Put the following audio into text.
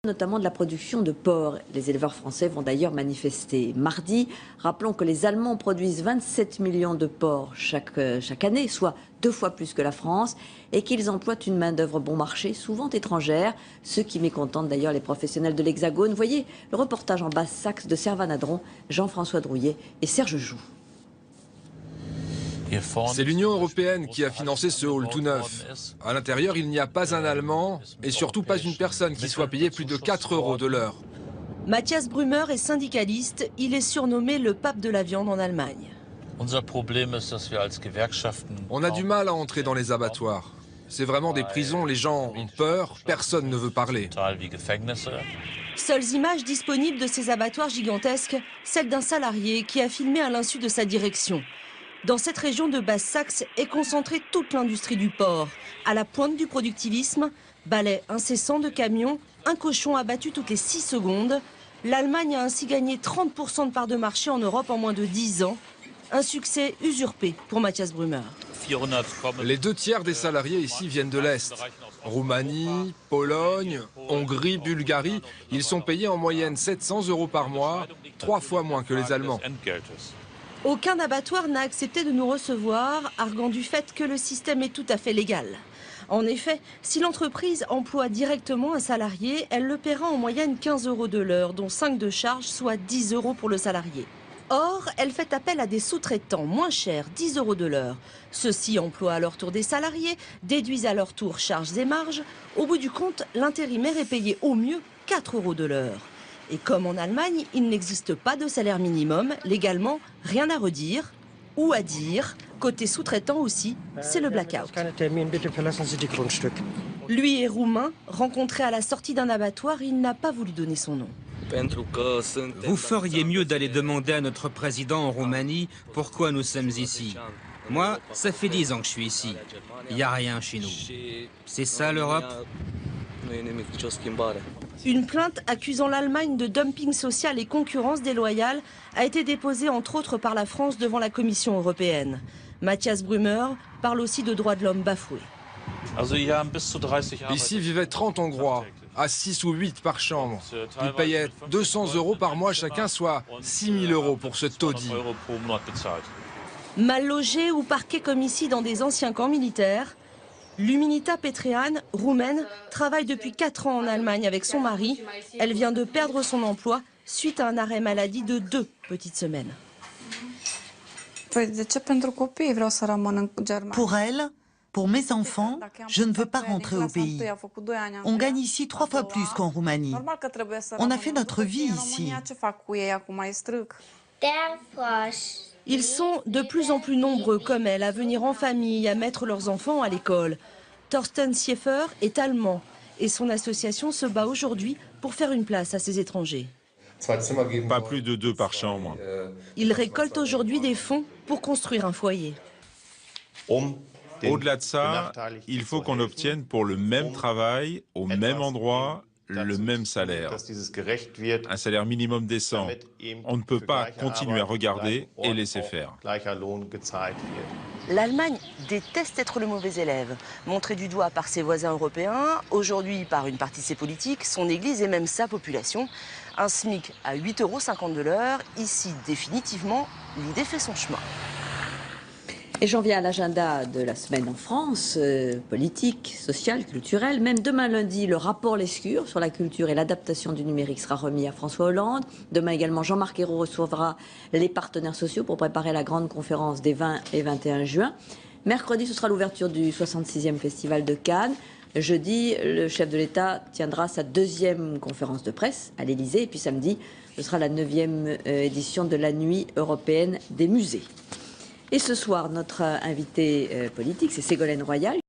notamment de la production de porc. Les éleveurs français vont d'ailleurs manifester mardi. Rappelons que les Allemands produisent 27 millions de porcs chaque année, soit 2 fois plus que la France, et qu'ils emploient une main-d'œuvre bon marché, souvent étrangère, ce qui mécontente d'ailleurs les professionnels de l'Hexagone. Voyez le reportage en Basse-Saxe de Servan-Adron, Jean-François Drouillet et Serge Joux. C'est l'Union européenne qui a financé ce hall tout neuf. À l'intérieur, il n'y a pas un Allemand et surtout pas une personne qui soit payée plus de 4 € de l'heure. Matthias Brümmer est syndicaliste. Il est surnommé le pape de la viande en Allemagne. On a du mal à entrer dans les abattoirs. C'est vraiment des prisons, les gens ont peur, personne ne veut parler. Seules images disponibles de ces abattoirs gigantesques, celle d'un salarié qui a filmé à l'insu de sa direction. Dans cette région de Basse-Saxe est concentrée toute l'industrie du porc. À la pointe du productivisme, balai incessant de camions, un cochon abattu toutes les 6 secondes. L'Allemagne a ainsi gagné 30% de part de marché en Europe en moins de 10 ans. Un succès usurpé pour Matthias Brümmer. Les 2/3 des salariés ici viennent de l'Est. Roumanie, Pologne, Hongrie, Bulgarie, ils sont payés en moyenne 700 € par mois, 3 fois moins que les Allemands. Aucun abattoir n'a accepté de nous recevoir, arguant du fait que le système est tout à fait légal. En effet, si l'entreprise emploie directement un salarié, elle le paiera en moyenne 15 € de l'heure, dont 5 de charge, soit 10 € pour le salarié. Or, elle fait appel à des sous-traitants moins chers, 10 € de l'heure. Ceux-ci emploient à leur tour des salariés, déduisent à leur tour charges et marges. Au bout du compte, l'intérimaire est payé au mieux 4 € de l'heure. Et comme en Allemagne, il n'existe pas de salaire minimum, légalement, rien à redire ou à dire. Côté sous-traitant aussi, c'est le blackout. Lui est roumain, rencontré à la sortie d'un abattoir, il n'a pas voulu donner son nom. Vous feriez mieux d'aller demander à notre président en Roumanie pourquoi nous sommes ici. Moi, ça fait 10 ans que je suis ici. Il n'y a rien chez nous. C'est ça l'Europe ? Une plainte accusant l'Allemagne de dumping social et concurrence déloyale a été déposée entre autres par la France devant la Commission européenne. Matthias Brümmer parle aussi de droits de l'homme bafoués. Ici vivaient 30 Hongrois, à 6 ou 8 par chambre. Ils payaient 200 € par mois chacun, soit 6 000 € pour ce taudis. Mal logés ou parqués comme ici dans des anciens camps militaires, Luminița Petrean, roumaine, travaille depuis 4 ans en Allemagne avec son mari. Elle vient de perdre son emploi suite à un arrêt maladie de 2 petites semaines. Pour elle, pour mes enfants, je ne veux pas rentrer au pays. On gagne ici 3 fois plus qu'en Roumanie. On a fait notre vie ici. Ils sont de plus en plus nombreux comme elle à venir en famille, à mettre leurs enfants à l'école. Thorsten Schieffer est allemand et son association se bat aujourd'hui pour faire une place à ces étrangers. Pas plus de 2 par chambre. Il récolte aujourd'hui des fonds pour construire un foyer. Au-delà de ça, il faut qu'on obtienne pour le même travail, au même endroit, le même salaire. Un salaire minimum décent. On ne peut pas continuer à regarder et laisser faire. L'Allemagne déteste être le mauvais élève. Montré du doigt par ses voisins européens, aujourd'hui par une partie de ses politiques, son église et même sa population. Un SMIC à 8,50 € de l'heure. Ici, définitivement, l'idée fait son chemin. Et j'en viens à l'agenda de la semaine en France, politique, sociale, culturelle. Même demain lundi, le rapport Lescure sur la culture et l'adaptation du numérique sera remis à François Hollande. Demain également, Jean-Marc Ayrault recevra les partenaires sociaux pour préparer la grande conférence des 20 et 21 juin. Mercredi, ce sera l'ouverture du 66e Festival de Cannes. Jeudi, le chef de l'État tiendra sa 2e conférence de presse à l'Élysée. Et puis samedi, ce sera la 9e édition de la Nuit européenne des musées. Et ce soir, notre invité politique, c'est Ségolène Royal.